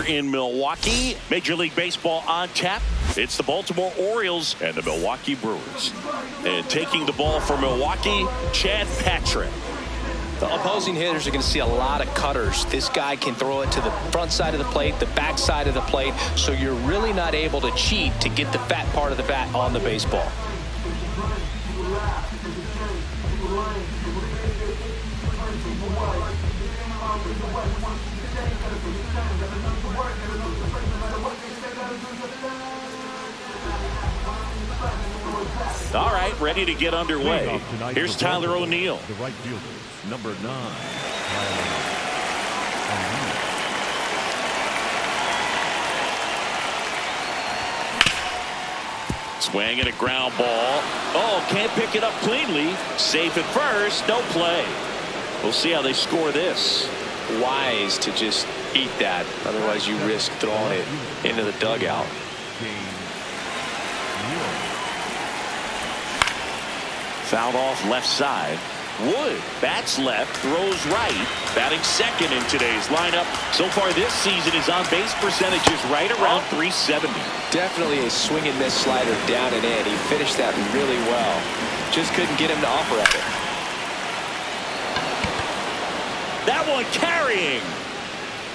in Milwaukee. Major League Baseball on tap. It's the Baltimore Orioles and the Milwaukee Brewers. And taking the ball for Milwaukee, Chad Patrick. The opposing hitters are going to see a lot of cutters. This guy can throw it to the front side of the plate, the back side of the plate, so you're really not able to cheat to get the fat part of the bat on the baseball. All right, ready to get underway. Here's Tyler O'Neill. The right fielder, number 9. Swing and a ground ball. Oh, can't pick it up cleanly. Safe at first, no play. We'll see how they score this. Wise to just eat that. Otherwise, you risk throwing it into the dugout. Fouled off left side. Wood bats left, throws right. Batting second in today's lineup. So far this season, his on-base percentage is right around .370. Definitely a swing and miss slider down and in. He finished that really well. Just couldn't get him to operate it. That one carrying.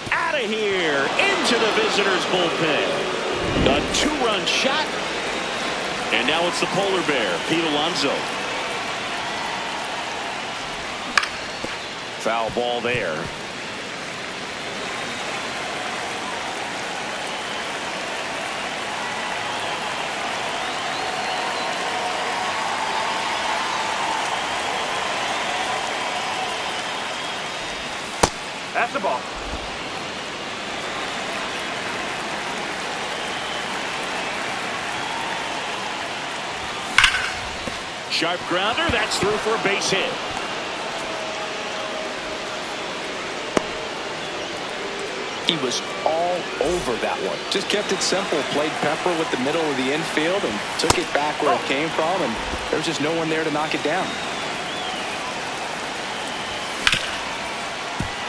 Out of here. Into the visitors' bullpen. A 2-run shot. And now it's the polar bear, Pete Alonso. Foul ball there. That's the ball. Sharp grounder. That's through for a base hit. He was all over that one. Just kept it simple. Played pepper with the middle of the infield and took it back where it came from, and there was just no one there to knock it down.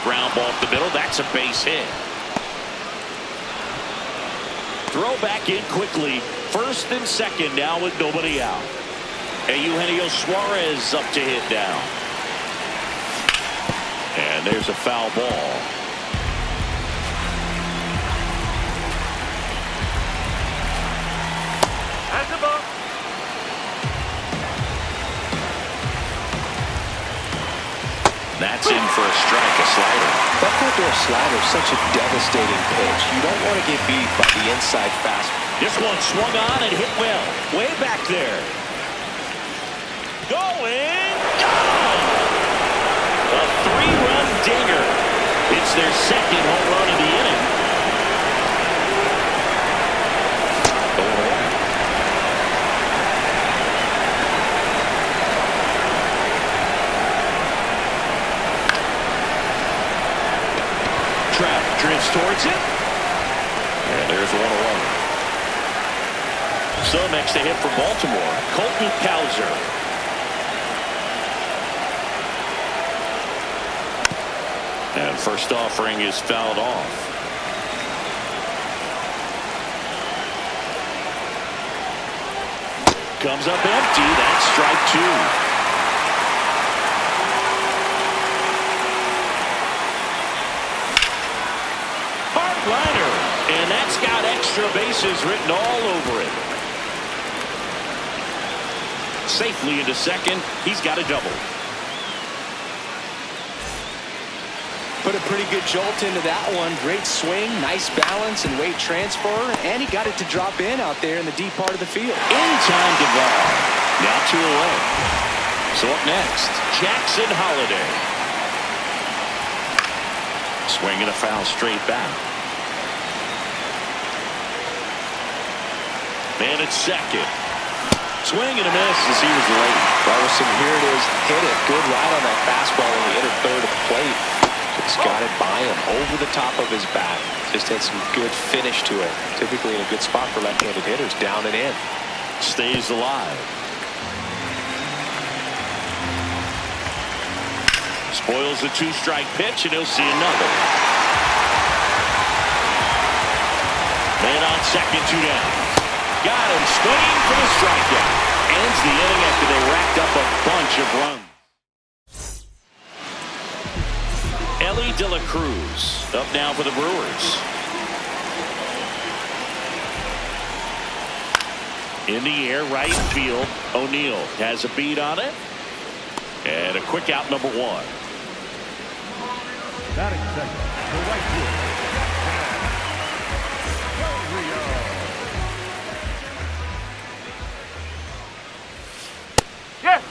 Ground ball up the middle. That's a base hit. Throw back in quickly. First and second now with nobody out. And Eugenio Suarez up to hit down. And there's a foul ball. That's the ball. That's in for a strike, a slider. That outdoor slider is such a devastating pitch. You don't want to get beat by the inside fastball. This one swung on and hit well. Way back there. Going. Gone! A 3-run dinger. It's their second home run of the inning. Going away. Trap drifts towards it. And there's 1-1. So next to hit for Baltimore, Colton Cowser. And first offering is fouled off. Comes up empty. That's strike 2. Hard liner. And that's got extra bases written all over it. Safely into second. He's got a double. Put a pretty good jolt into that one. Great swing, nice balance and weight transfer, and he got it to drop in out there in the deep part of the field. In time to ball. Now 2 away. So up next, Jackson Holliday. Swinging a foul straight back. Man at second. Swing and a miss as he was late. Well, with some here it is, hit it. Good ride on that fastball when he entered third at the plate. Just got it by him over the top of his bat. Just had some good finish to it. Typically in a good spot for left-handed hitters, down and in. Stays alive. Spoils the 2-strike pitch, and he'll see another. on second, 2 down. Got him swinging for the strikeout. Ends the inning after they racked up a bunch of runs. Ellie De La Cruz up now for the Brewers. In the air, right field. O'Neill has a beat on it. And a quick out, number 1. Batting second, the right fielder, Del Rio. Yes.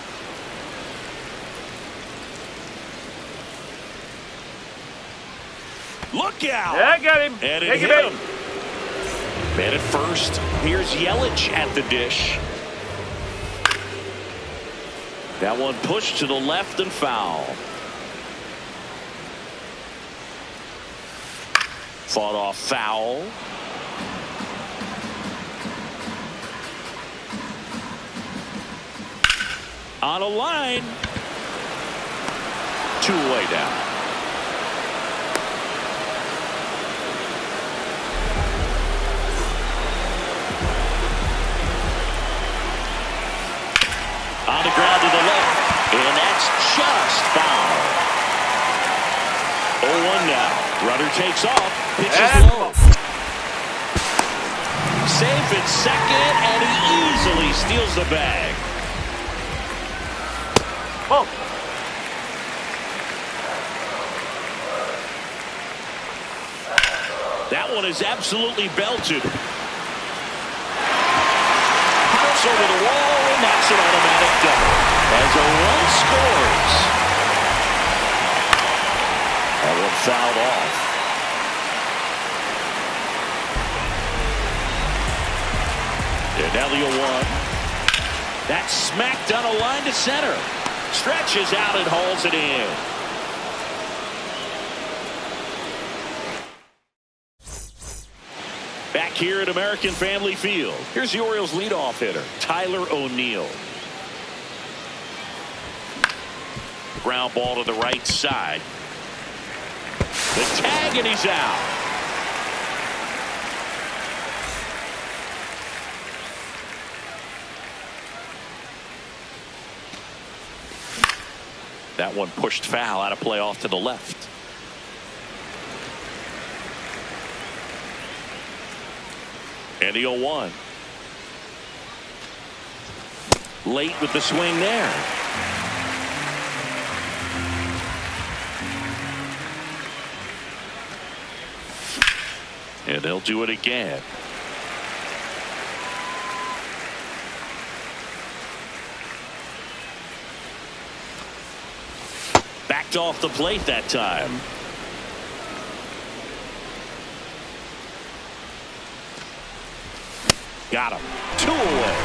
Look out! Yeah, I got him. And it Take hit it him. Man at first. Here's Yelich at the dish. That one pushed to the left and foul. Fought off foul. On a line. 2 away down. On the ground to the left. And that's just foul. 0-1 now. Runner takes off. Pitches low. Safe at second, and he easily steals the bag. Oh. That one is absolutely belted. Hops over the wall, and that's an automatic double. As a run scores. That one fouled off. And now the 0-1. That's smacked on a line to center. Stretches out and hauls it in. Back here at American Family Field, here's the Orioles leadoff hitter, Tyler O'Neill. Ground ball to the right side. The tag, and he's out. That one pushed foul out of play off to the left. And the 0-1. Late with the swing there. And they'll do it again. Backed off the plate that time. Got him. 2 away.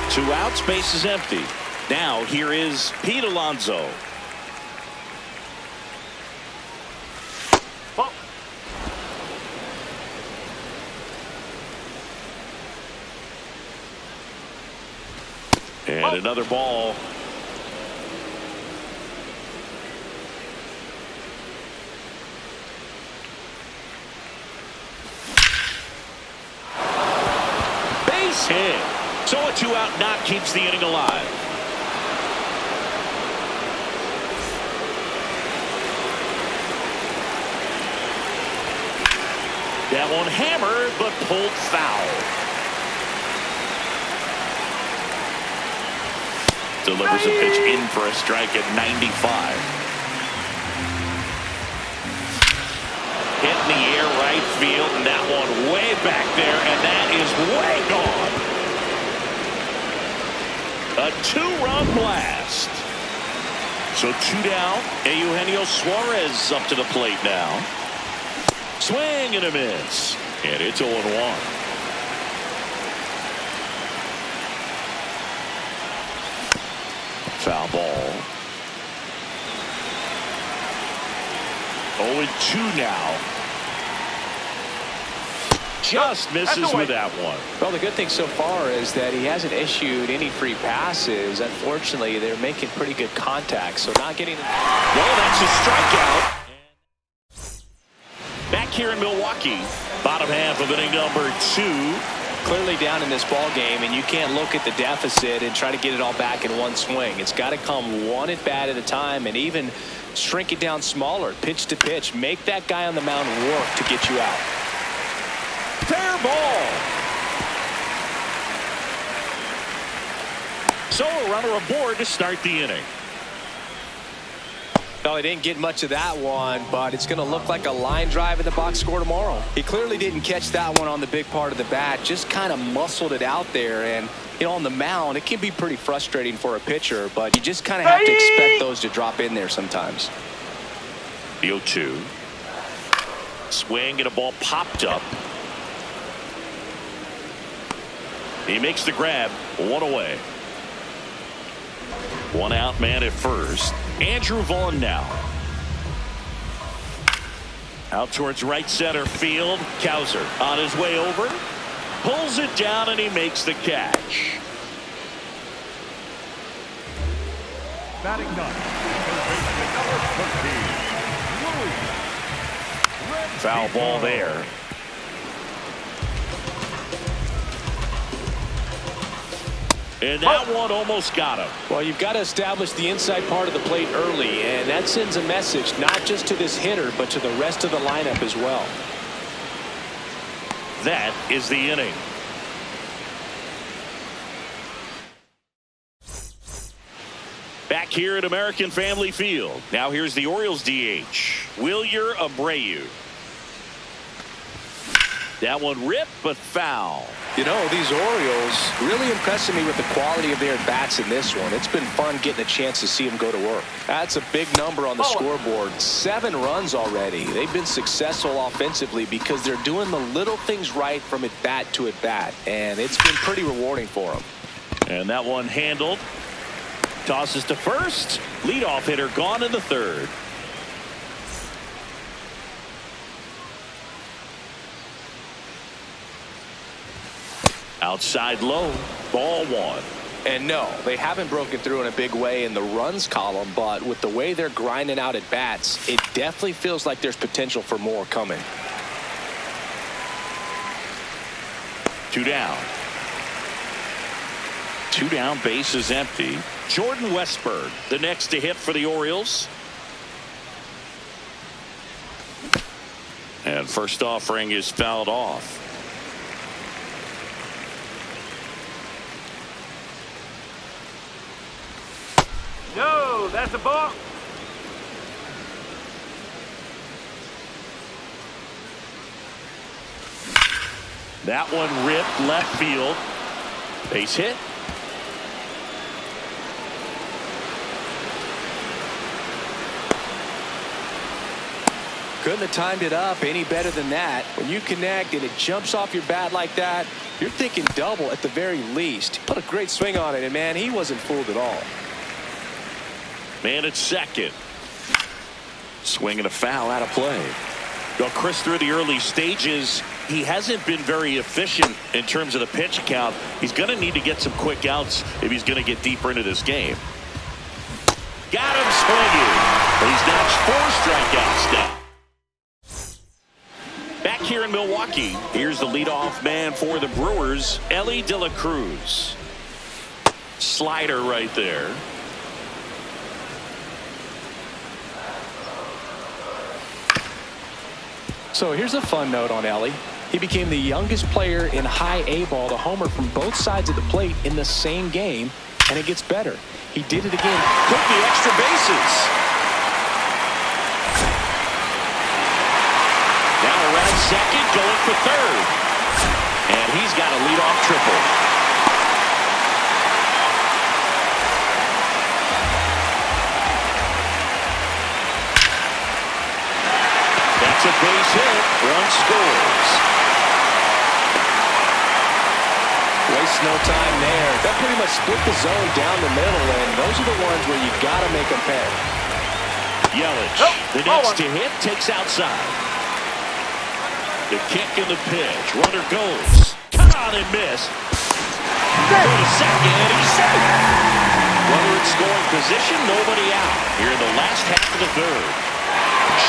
2 outs, base is empty. Now here is Pete Alonso. Oh. And another ball. Base hit. So a 2-out knock keeps the inning alive. That one hammered but pulled foul. Delivers a pitch in for a strike at 95. Hit in the air right field, and that one way back there, and that is way gone. A 2-run blast. So 2 down. Eugenio Suarez up to the plate now. Swing and a miss. And it's 0-1. Foul ball. 0-2 now. Just misses with that one. Well, the good thing so far is that he hasn't issued any free passes. Unfortunately, they're making pretty good contact, so not getting. Well, that's a strikeout. Back here in Milwaukee, Bottom half of inning number 2. Clearly down in this ball game, and you can't look at the deficit and try to get it all back in one swing. It's got to come one at bat at a time, and even shrink it down smaller, pitch to pitch. Make that guy on the mound work to get you out. Fair ball. So a runner aboard to start the inning. Well, he didn't get much of that one, but it's going to look like a line drive in the box score tomorrow. He clearly didn't catch that one on the big part of the bat, just kind of muscled it out there. And, you know, on the mound, it can be pretty frustrating for a pitcher, but you just kind of have to expect those to drop in there sometimes. The 0-2. Swing and a ball popped up. He makes the grab. One away. One out man at first. Andrew Vaughn now. Out towards right center field. Cowser on his way over. Pulls it down and he makes the catch. Batting ninth, third baseman number 13, Luis Foul ball there. And that one almost got him. Well, you've got to establish the inside part of the plate early, and that sends a message not just to this hitter, but to the rest of the lineup as well. That is the inning. Back here at American Family Field. Now here's the Orioles DH, Wilyer Abreu. That one ripped, but foul. You know, these Orioles really impressing me with the quality of their at-bats in this one. It's been fun getting a chance to see them go to work. That's a big number on the scoreboard. 7 runs already. They've been successful offensively because they're doing the little things right from at-bat to at-bat, and it's been pretty rewarding for them. And that one handled. Tosses to first. Leadoff hitter gone in the third. Outside low. Ball 1. And no, they haven't broken through in a big way in the runs column, but with the way they're grinding out at bats, it definitely feels like there's potential for more coming. 2 down. 2 down, base is empty. Jordan Westburg, the next to hit for the Orioles. And first offering is fouled off. No, that's a ball. That one ripped left field. Base hit. Couldn't have timed it up any better than that. When you connect and it jumps off your bat like that, you're thinking double at the very least. Put a great swing on it, and man, he wasn't fooled at all. Man at second. Swinging a foul out of play. Well, Chris, through the early stages, he hasn't been very efficient in terms of the pitch count. He's going to need to get some quick outs if he's going to get deeper into this game. Got him swinging. He's notched 4 strikeouts now. Back here in Milwaukee, here's the leadoff man for the Brewers, Elly De La Cruz. Slider right there. So here's a fun note on Elly. He became the youngest player in high A ball to homer from both sides of the plate in the same game, and it gets better. He did it again. Took the extra bases. Now around second, going for third. And he's got a leadoff triple. That's a base hit. Run scores. Waste no time there. That pretty much split the zone down the middle, and those are the ones where you got to make them pay. Yelich, the next to hit, takes outside. The kick and the pitch. Runner goes. Caught and missed. Go to second, and he's safe. Runner in scoring position, nobody out. Here in the last half of the third.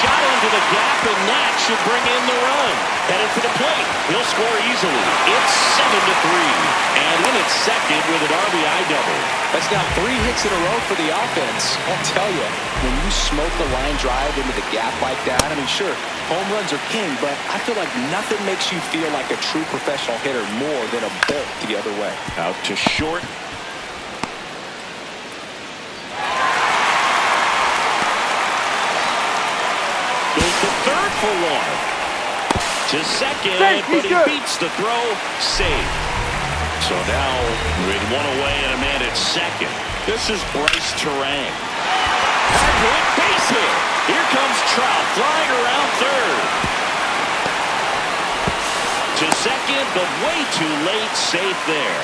Shot into the gap, and that should bring in the run. Headed for the plate. He'll score easily. It's 7-3. And in its second with an RBI double. That's now 3 hits in a row for the offense. I'll tell you, when you smoke the line drive into the gap like that, I mean, sure, home runs are king, but I feel like nothing makes you feel like a true professional hitter more than a bolt the other way. Out to short. Goes to third for one. To second, but he beats the throw. Safe. So now with one away and a man at second. This is Bryce Turang. Hard hit, base hit. Here comes Trout flying around third. To second, but way too late. Safe there.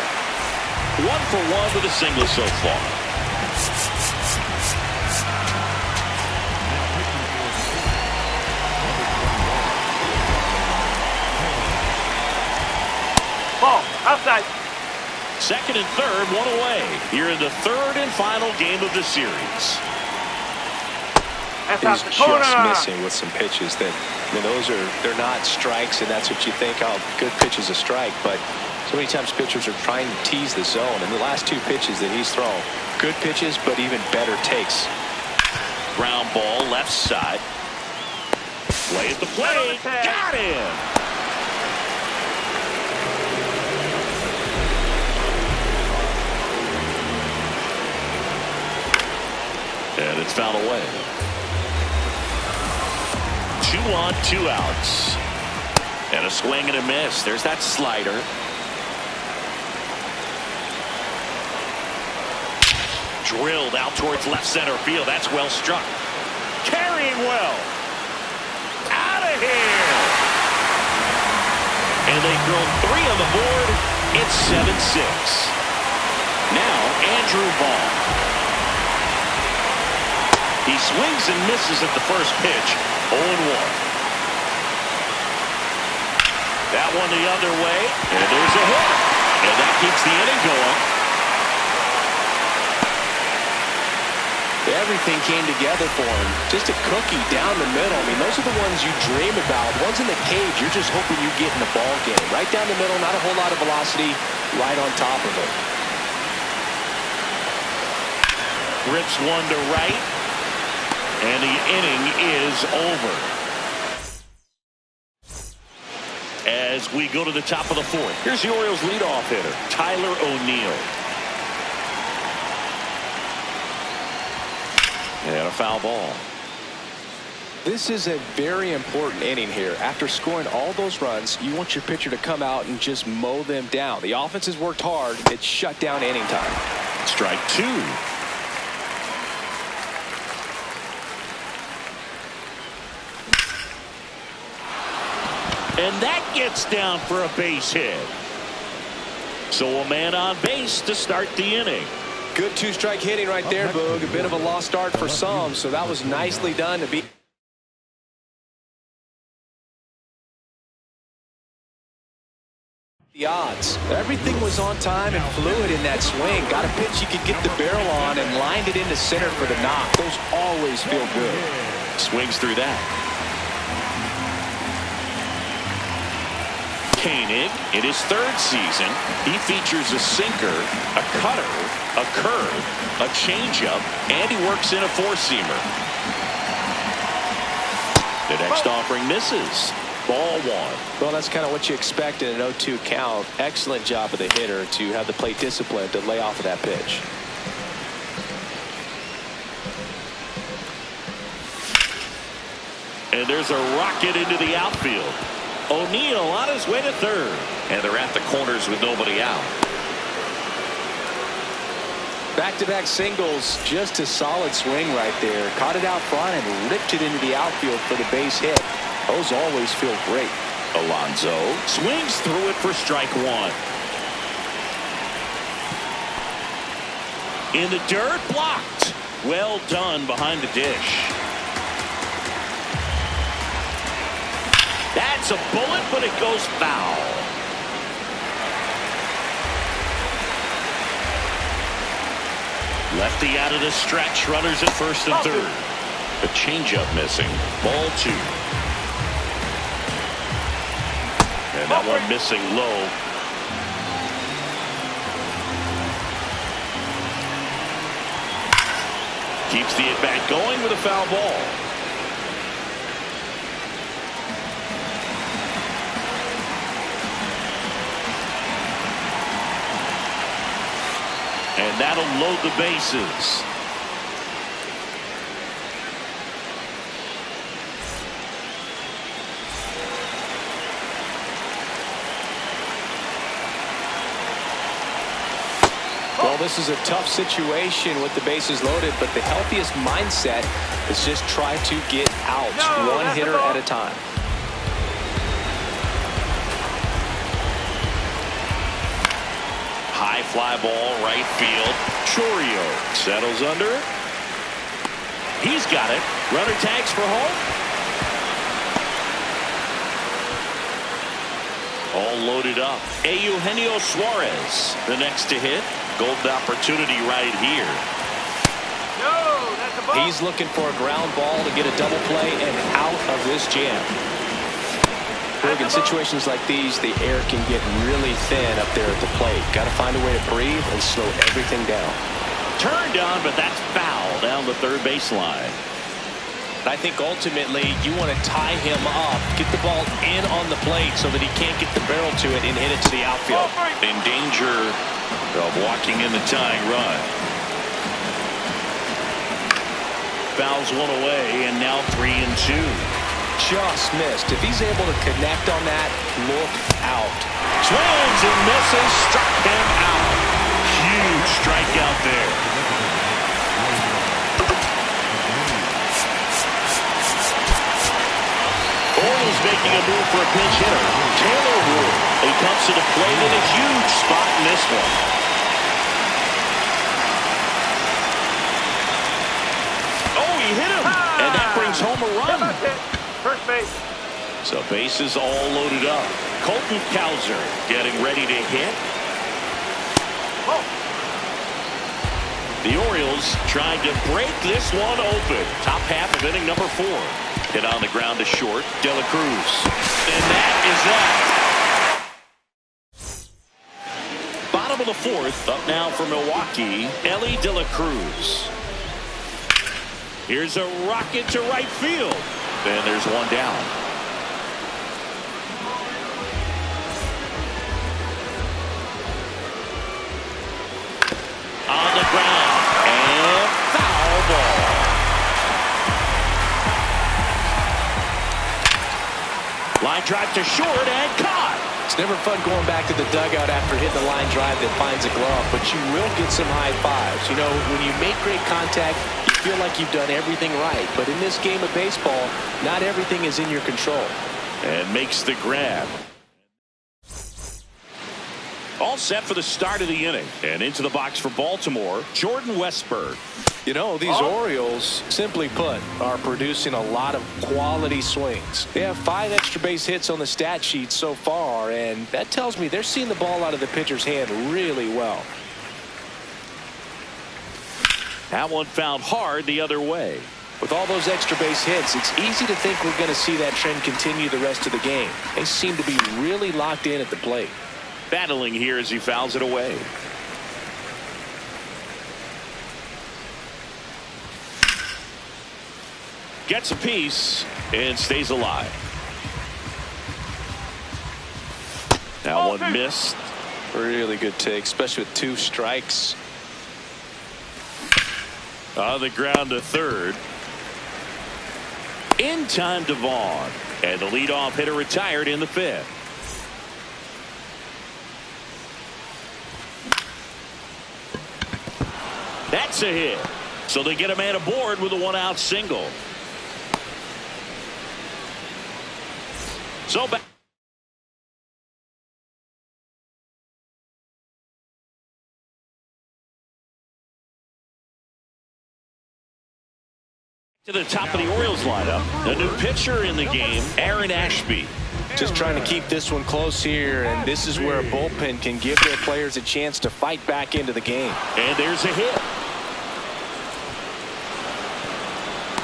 1 for 1 with a single so far. Ball, outside. Second and third, one away. Here in the third and final game of the series. That's out He's the just corner. missing with some pitches that, I mean, they're not strikes, and that's what you think, oh, good pitch is a strike, but so many times pitchers are trying to tease the zone, and the last 2 pitches that he's thrown, good pitches, but even better takes. Ground ball, left side. Play at the plate. Got him. And it's fouled away. 2 on, 2 outs. And a swing and a miss. There's that slider. Drilled out towards left center field. That's well struck. Carrying well. Out of here. And they throw 3 on the board. It's 7-6. Now Andrew Vaughn. He swings and misses at the first pitch. 0-1. That one the other way. And there's a hit. And that keeps the inning going. Everything came together for him. Just a cookie down the middle. I mean, those are the ones you dream about. Ones in the cage, you're just hoping you get in the ball game. Right down the middle, not a whole lot of velocity, right on top of it. Rips one to right. And the inning is over. As we go to the top of the fourth. Here's the Orioles leadoff hitter, Tyler O'Neill. And a foul ball. This is a very important inning here. After scoring all those runs, you want your pitcher to come out and just mow them down. The offense has worked hard. It's shut down inning time. Strike 2. And that gets down for a base hit. So a man on base to start the inning. Good 2-strike hitting right there, Boog. A bit of a lost start for some, so that was nicely done to beat the odds. Everything was on time and fluid in that swing. Got a pitch he could get the barrel on and lined it into center for the knock. Those always feel good. Swings through that. Koenig, in his 3rd season, he features a sinker, a cutter, a curve, a changeup, and he works in a 4-seamer. The next offering misses. Ball 1. Well, that's kind of what you expect in an 0-2 count. Excellent job of the hitter to have the plate discipline to lay off of that pitch. And there's a rocket into the outfield. O'Neill on his way to third. And they're at the corners with nobody out. Back-to-back singles, just a solid swing right there. Caught it out front and ripped it into the outfield for the base hit. Those always feel great. Alonso swings through it for strike 1. In the dirt, blocked. Well done behind the dish. That's a bullet, but it goes foul. Lefty out of the stretch. Runners at first and third. The changeup missing. Ball 2. And that one missing low. Keeps the at-bat going with a foul ball. And that'll load the bases. Well, this is a tough situation with the bases loaded, but the healthiest mindset is just try to get outs, one hitter at a time. High fly ball, right field. Chourio settles under it. He's got it. Runner tags for home. All loaded up. Eugenio Suarez, the next to hit. Golden opportunity right here. No, that's a ball. He's looking for a ground ball to get a double play and out of this jam. Look, in situations like these, the air can get really thin up there at the plate. Got to find a way to breathe and slow everything down. Turned on, but that's foul down the third baseline. I think ultimately you want to tie him up, get the ball in on the plate so that he can't get the barrel to it and hit it to the outfield. In danger of walking in the tying run. Fouls one away, and now 3-2. Just missed. If he's able to connect on that, look out. Swings and misses, struck him out. Huge strikeout there. Orioles making a move for a pinch hitter. Taylor Wood. He comes to the plate in a huge spot in this one. Oh, he hit him. And that brings home a run. First base. So bases all loaded up. Colton Cowser getting ready to hit. Oh. The Orioles trying to break this one open. Top half of inning number 4. Hit on the ground to short. De La Cruz. And that is that. Bottom of the 4th. Up now for Milwaukee. Elly De La Cruz. Here's a rocket to right field. And there's one down. On the ground. And foul ball. Line drive to short and caught. It's never fun going back to the dugout after hitting a line drive that finds a glove, but you will get some high fives. You know, when you make great contact, you feel like you've done everything right. But in this game of baseball, not everything is in your control. And makes the grab. All set for the start of the inning. And into the box for Baltimore, Jordan Westburg. You know, these Orioles, simply put, are producing a lot of quality swings. They have 5 extra base hits on the stat sheet so far, and that tells me they're seeing the ball out of the pitcher's hand really well. That one fouled hard the other way. With all those extra base hits, it's easy to think we're going to see that trend continue the rest of the game. They seem to be really locked in at the plate. Battling here as he fouls it away. Gets a piece and stays alive. Now one missed. Really good take, especially with 2 strikes. On the ground to third. In time to Vaughn. And the leadoff hitter retired in the 5th. That's a hit. So they get a man aboard with a 1-out single. So back to the top of the Orioles lineup. A new pitcher in the game, Aaron Ashby. Just trying to keep this one close here, and this is where a bullpen can give their players a chance to fight back into the game. And there's a hit.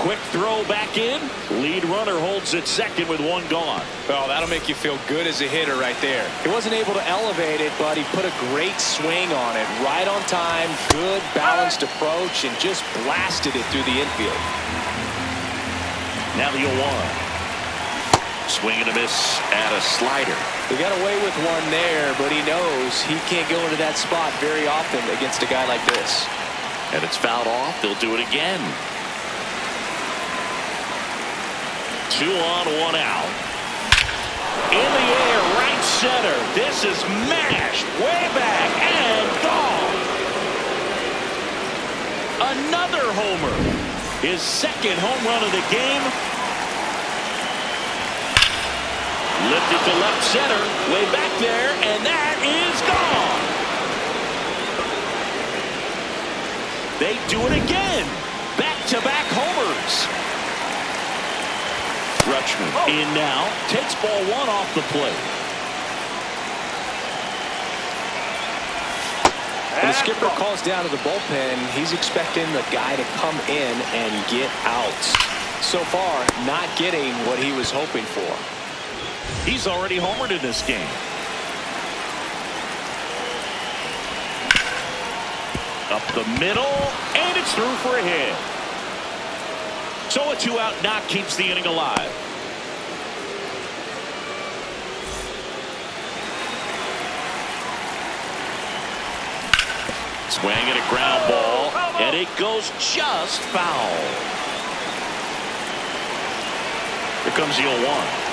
quick throw back in. Lead runner holds at second with one gone. Well, that'll make you feel good as a hitter right there. He wasn't able to elevate it, but he put a great swing on it. Right on time, good balanced approach, and just blasted it through the infield. Now the 0-1. Swing and a miss at a slider. He got away with one there, but he knows he can't go into that spot very often against a guy like this. And it's fouled off. They'll do it again. 2 on, 1 out. In the air, right center. This is mashed way back and gone. Another homer. His second home run of the game. Lifted to left center, way back there, and that is gone. They do it again. Back-to-back homers. Rutschman in now, takes ball 1 off the plate. When the skipper calls down to the bullpen, he's expecting the guy to come in and get outs. So far, not getting what he was hoping for. He's already homered in this game. Up the middle, and it's through for a hit. So a 2-out knock keeps the inning alive. Swing and a ground ball, and it goes just foul. Here comes the 0-1.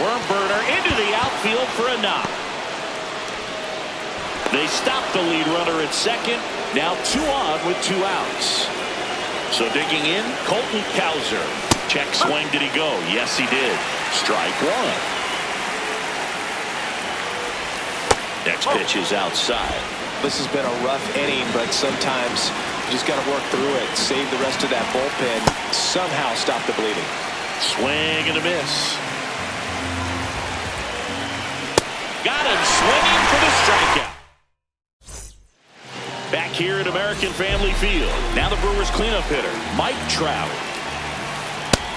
Worm burner into the outfield for a knock. They stop the lead runner at second. Now 2 on with 2 outs. So digging in, Colton Cowser. Check swing. Did he go? Yes, he did. Strike 1. Next pitch is outside. This has been a rough inning, but sometimes you just got to work through it. Save the rest of that bullpen. Somehow stop the bleeding. Swing and a miss. Got him swinging for the strikeout. Back here at American Family Field. Now the Brewers cleanup hitter, Mike Trout.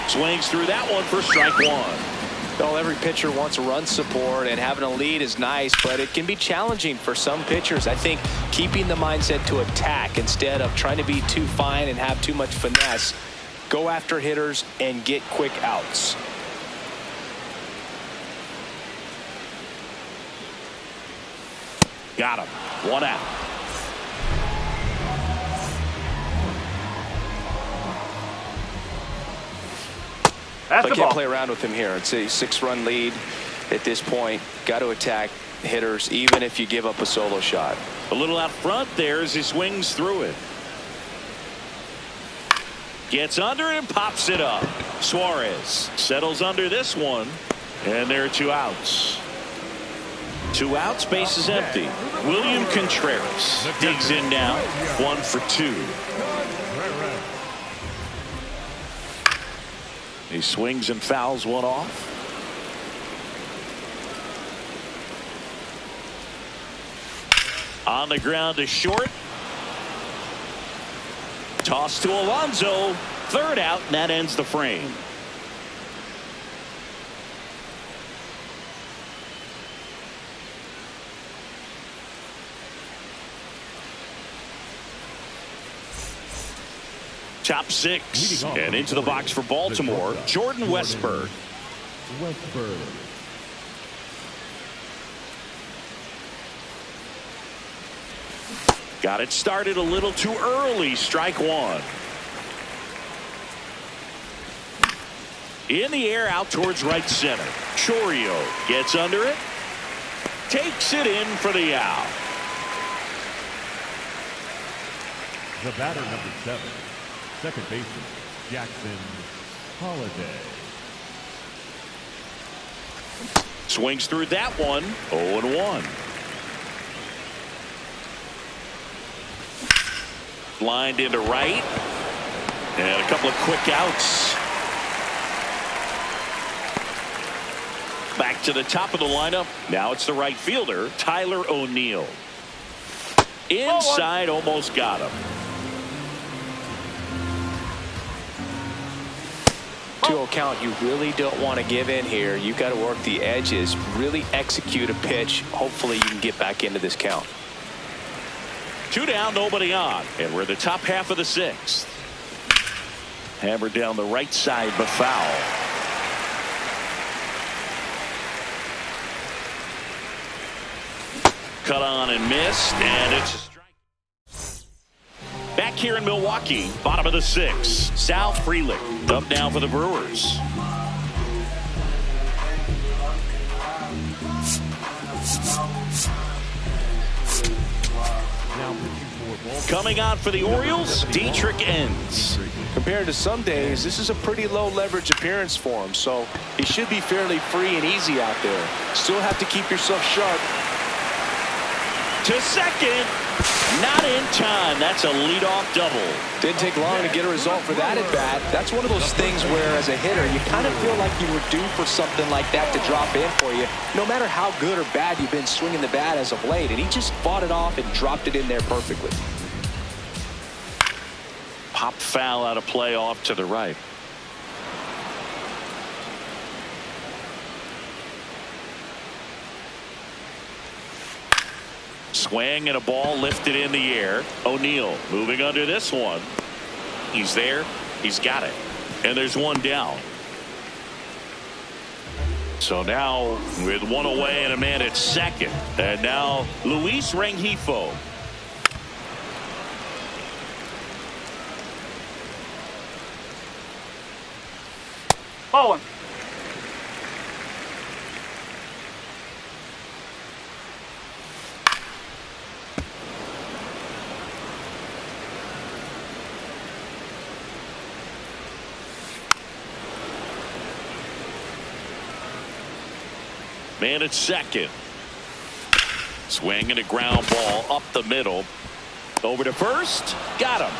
Swings through that one for strike 1. Well, every pitcher wants run support, and having a lead is nice, but it can be challenging for some pitchers. I think keeping the mindset to attack instead of trying to be too fine and have too much finesse. Go after hitters and get quick outs. Got him. 1 out. That's I the can't ball. play around with him here. It's a 6-run lead at this point. Got to attack hitters even if you give up a solo shot. A little out front there as he swings through it. Gets under it and pops it up. Suarez settles under this one, and there are 2 outs. 2 outs, base is empty. William Contreras digs in now. 1 for 2. He swings and fouls one off. On the ground to short. Toss to Alonso. 3rd out, and that ends the frame. Top 6 and into the box for Baltimore, Jordan Westburg. Got it started a little too early. Strike 1. In the air out towards right center. Chourio gets under it. Takes it in for the out. The batter, number 7, second baseman, Jackson Holiday. Swings through that one. 0-1. Lined into right. And a couple of quick outs. Back to the top of the lineup. Now it's the right fielder, Tyler O'Neill. Inside, almost got him. 2-0 count. You really don't want to give in here. You've got to work the edges, really execute a pitch. Hopefully you can get back into this count. 2 down, nobody on. And we're in the top half of the 6th. Hammered down the right side, but foul. Cut on and missed, and it's a strike. Back here in Milwaukee, bottom of the 6th. Sal Frelick up now for the Brewers. Coming out for the Orioles, Dietrich Enns. Compared to some days, this is a pretty low leverage appearance for him, so he should be fairly free and easy out there. Still have to keep yourself sharp. To second, not in time. That's a leadoff double. Didn't take long to get a result for that at bat. That's one of those things where, as a hitter, you kind of feel like you were due for something like that to drop in for you, no matter how good or bad you've been swinging the bat as of late. And he just fought it off and dropped it in there perfectly. Pop foul out of play off to the right. Swing and a ball lifted in the air. O'Neill moving under this one. He's there. He's got it. And there's one down. So now with one away and a man at second. And now Luis Rengifo. Ball one. Man at second. Swing and a ground ball up the middle. Over to first. Got him.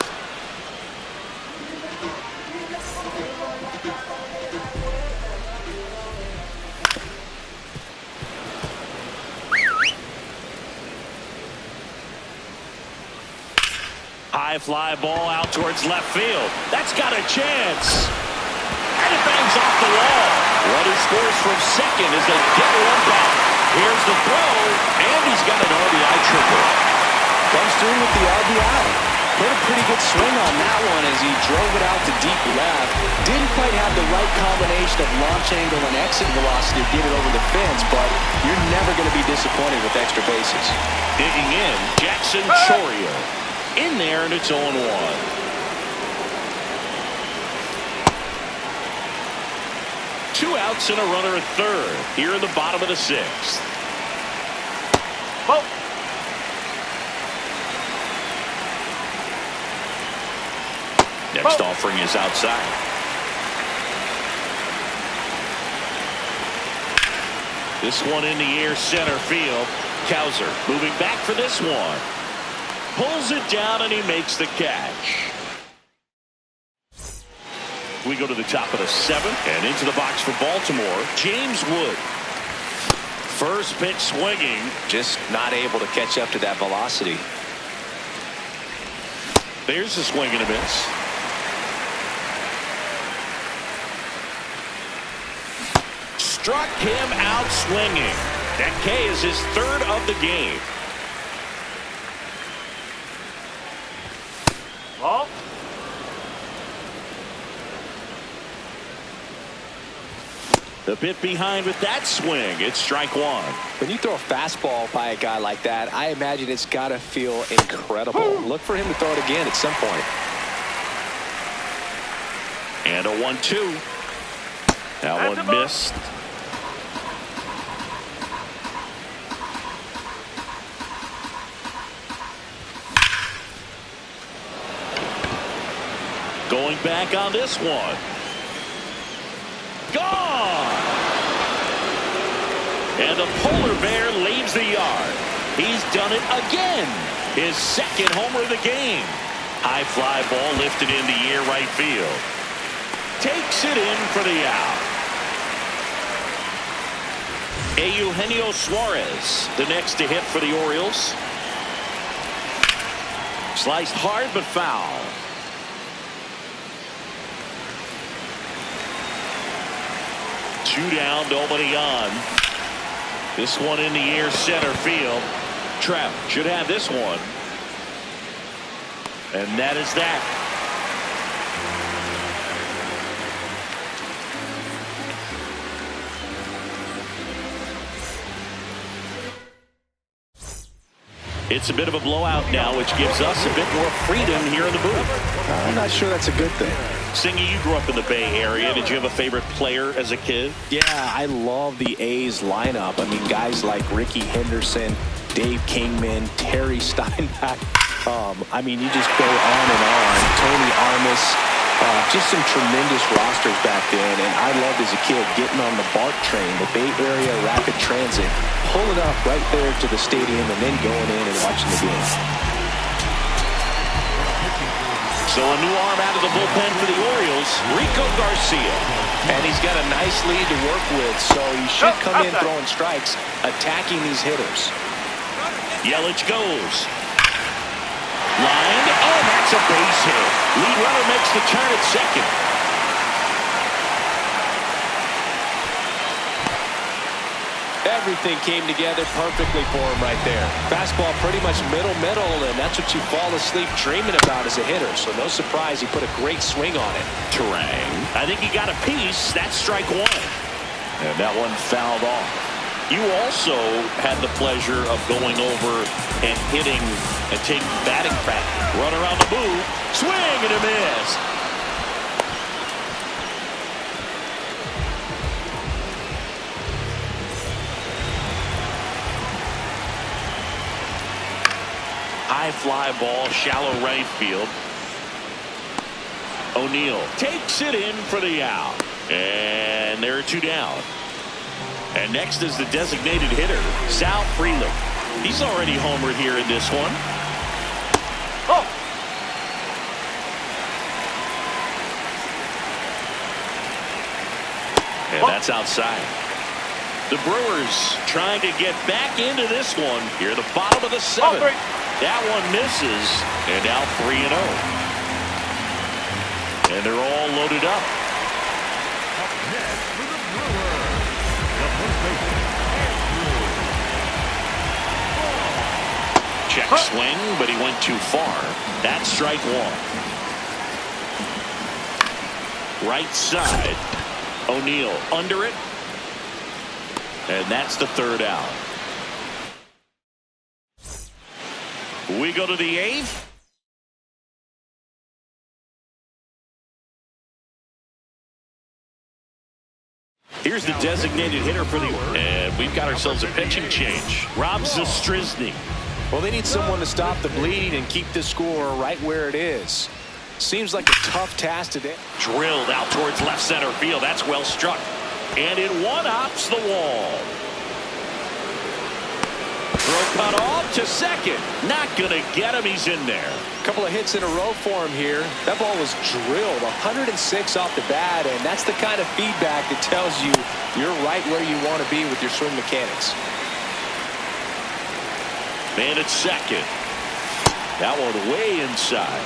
High fly ball out towards left field. That's got a chance. And it bangs off the wall. Runner scores from second as they get one back. Here's the throw, and he's got an RBI triple. Comes through with the RBI. Put a pretty good swing on that one as he drove it out to deep left. Didn't quite have the right combination of launch angle and exit velocity to get it over the fence, but you're never going to be disappointed with extra bases. Digging in, Jackson Chourio. In there, and it's 0-1. Two outs and a runner at third here in the bottom of the 6th. Ball. Next offering is outside. This one in the air, center field. Cowser moving back for this one. Pulls it down and he makes the catch. We go to the top of the 7th and into the box for Baltimore. James Wood. First pitch swinging. Just not able to catch up to that velocity. There's a swing and a miss. Struck him out swinging. That K is his 3rd of the game. Ball. The bit behind with that swing. It's strike one. When you throw a fastball by a guy like that, I imagine it's got to feel incredible. Look for him to throw it again at some point. And a 1-2. That one missed. Going back on this one. Gone! And the polar bear leaves the yard. He's done it again. His 2nd homer of the game. High fly ball lifted in the air right field. Takes it in for the out. Eugenio Suarez, the next to hit for the Orioles. Sliced hard but foul. 2 down, nobody on. This one in the air, center field. Trout should have this one. And that is that. It's a bit of a blowout now, which gives us a bit more freedom here in the booth. I'm not sure that's a good thing. Singy, you grew up in the Bay Area. Did you have a favorite player as a kid? Yeah, I love the A's lineup. I mean, guys like Ricky Henderson, Dave Kingman, Terry Steinbach. I mean, you just go on and on. Tony Armas. Just some tremendous rosters back then, and I loved as a kid getting on the BART train, the Bay Area Rapid Transit, pulling up right there to the stadium, and then going in and watching the game. So a new arm out of the bullpen for the Orioles, Rico Garcia. And he's got a nice lead to work with, so he should come in throwing strikes, attacking these hitters. Yelich goes. Lined. Oh, that's a base hit. Lead runner makes the turn at second. Everything came together perfectly for him right there. Fastball pretty much middle, and that's what you fall asleep dreaming about as a hitter. So no surprise he put a great swing on it. Terang. I think he got a piece. That's strike one. And that one fouled off. You also had the pleasure of going over and hitting and taking batting practice. Run around the booth. Swing and a miss. High fly ball, shallow right field. O'Neill takes it in for the out. And there are 2 down. And next is the designated hitter, Sal Frelick. He's already homered here in this one. Oh! And that's outside. The Brewers trying to get back into this one here at the bottom of the 7th. That one misses, and now 3-0. And they're all loaded up. Up next for the Brewers, the first baseman, Andrew. Check swing, but he went too far. That's strike one. Right side. O'Neill under it. And that's the 3rd out. We go to the 8th. Here's the designated hitter for the... And we've got ourselves a pitching change. Rob Zastryzny. Well, they need someone to stop the bleed and keep the score right where it is. Seems like a tough task today. Drilled out towards left center field. That's well struck. And it one-hops the wall. Throw cut off to second. Not going to get him. He's in there. A couple of hits in a row for him here. That ball was drilled 106 off the bat, and that's the kind of feedback that tells you you're right where you want to be with your swing mechanics. Man at second. That one way inside.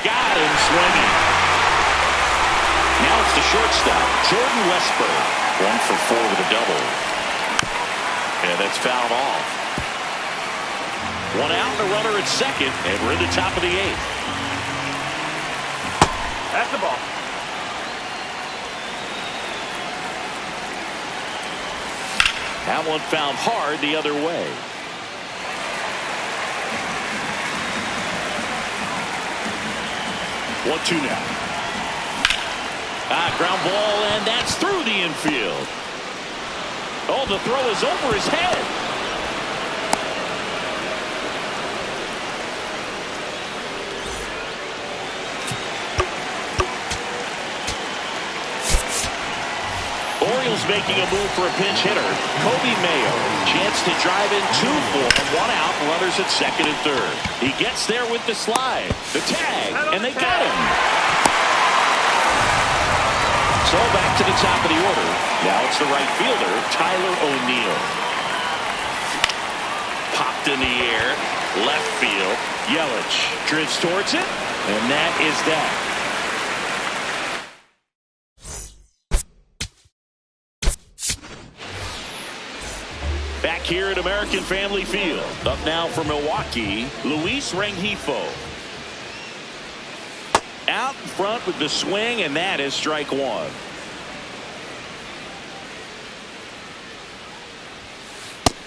Got him swinging. Now it's the shortstop, Jordan Westburg. 1 for 4 with a double. And that's fouled off. 1 out and a runner at second, and we're in the top of the 8th. That's the ball. That one found hard the other way. One-two now. Ground ball, and that's through the infield. Oh, the throw is over his head. Orioles making a move for a pinch hitter. Kobe Mayo. Chance to drive in 2 for him. 1 out. Runners at second and third. He gets there with the slide. The tag. And they got him. So back to the top of the order. Now it's the right fielder, Tyler O'Neill. Left in the air. Left field. Yelich drifts towards it. And that is that. Back here at American Family Field. Up now for Milwaukee, Luis Rengifo. Out in front with the swing, and that is strike one.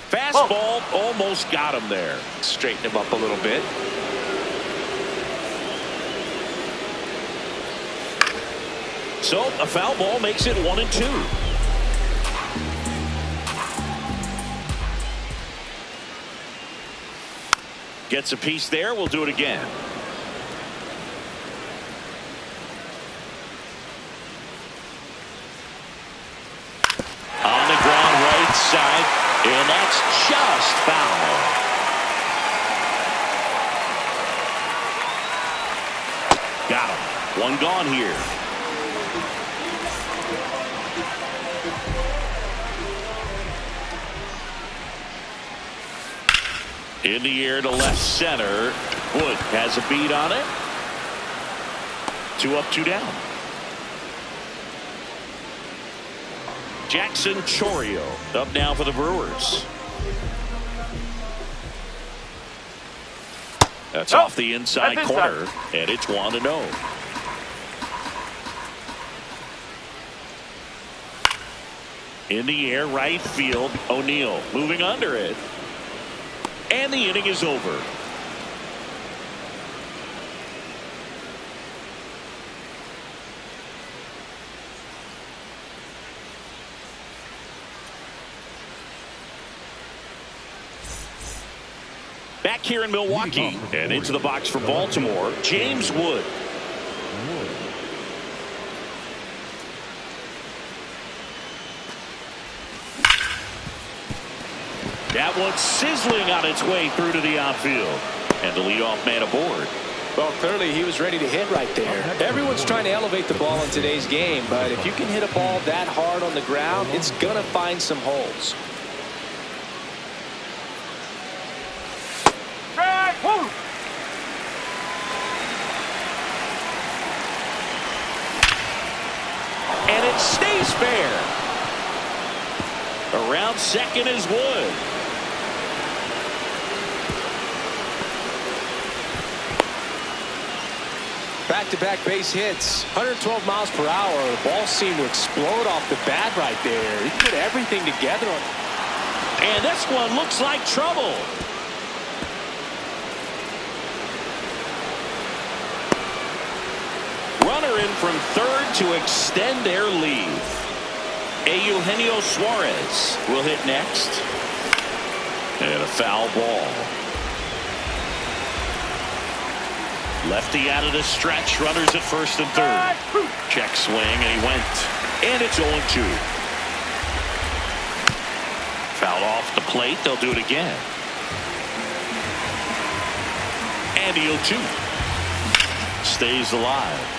Fastball almost got him there. Straighten him up a little bit. So a foul ball makes it 1-2. Gets a piece there. We'll do it again. On the ground right side. And that's just foul. Got him. One gone here. In the air to left center. Wood has a beat on it. 2 up, 2 down. Jackson Chourio up now for the Brewers. That's off the inside corner, and it's 1-0. In the air, right field. O'Neill moving under it. And the inning is over. Back here in Milwaukee and into the box for Baltimore, James Wood. That one's sizzling on its way through to the outfield. And the leadoff man aboard. Well, clearly he was ready to hit right there. Everyone's trying to elevate the ball in today's game, but if you can hit a ball that hard on the ground, it's going to find some holes. And it stays fair. Around second is Wood. Back-to-back base hits, 112 miles per hour. The ball seemed to explode off the bat right there. He put everything together. And this one looks like trouble. Runner in from third to extend their lead. Eugenio Suarez will hit next. And a foul ball. Lefty out of the stretch. Runners at first and third. Check swing, and he went. And it's 0-2. Foul off the plate. They'll do it again. And the 0-2. Stays alive.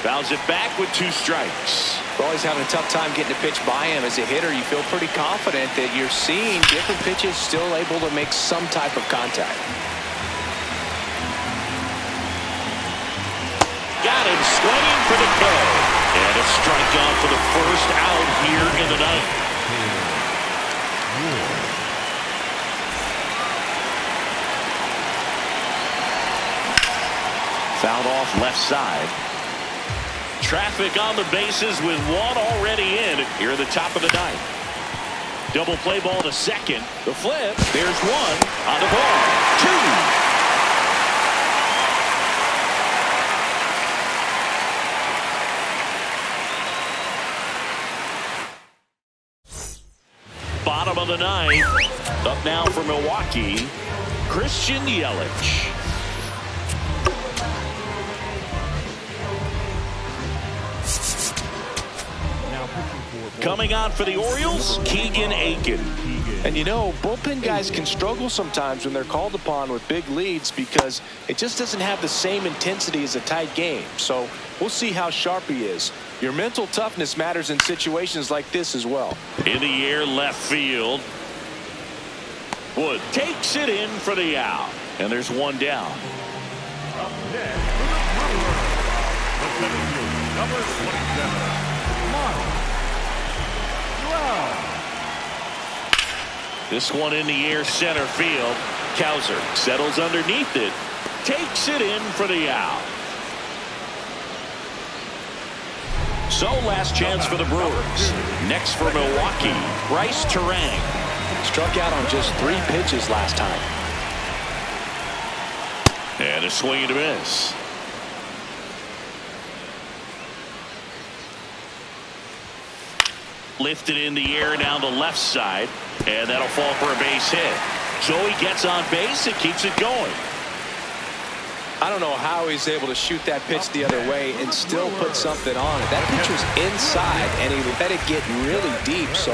Fouls it back with 2 strikes. Well, he's having a tough time getting a pitch by him. As a hitter, you feel pretty confident that you're seeing different pitches still able to make some type of contact. Got him swinging for the kill. And a strikeout for the first out here in the ninth. Fouled off left side. Traffic on the bases with one already in here at the top of the ninth. Double play ball to second. The flip. There's one on the ball. 2. Bottom of the ninth. Up now for Milwaukee, Christian Yelich. Coming on for the Orioles, Keegan Akin. And you know, bullpen guys can struggle sometimes when they're called upon with big leads because it just doesn't have the same intensity as a tight game. So we'll see how sharp he is. Your mental toughness matters in situations like this as well. In the air, left field. Wood takes it in for the out. And there's one down. Up next for the Brewers, the center fielder, number 27, Miles Brown. This one in the air, center field. Cowser settles underneath it. Takes it in for the out. So last chance for the Brewers. Next for Milwaukee, Bryce Turang. Struck out on just 3 pitches last time. And a swing and a miss. Lifted in the air down the left side. And that'll fall for a base hit. Joey gets on base and keeps it going. I don't know how he's able to shoot that pitch the other way and still put something on it. That pitch was inside, and he let it get really deep. So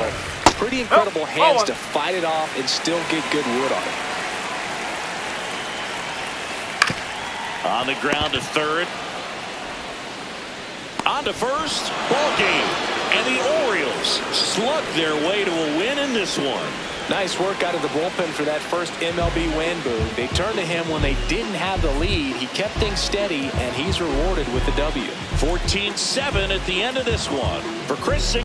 pretty incredible hands to fight it off and still get good wood on it. On the ground to third. On to first. Ball game. And the Orioles slug their way to a win in this one. Nice work out of the bullpen for that first MLB win, Boog. They turned to him when they didn't have the lead. He kept things steady, and he's rewarded with the W. 14-7 at the end of this one. For Chris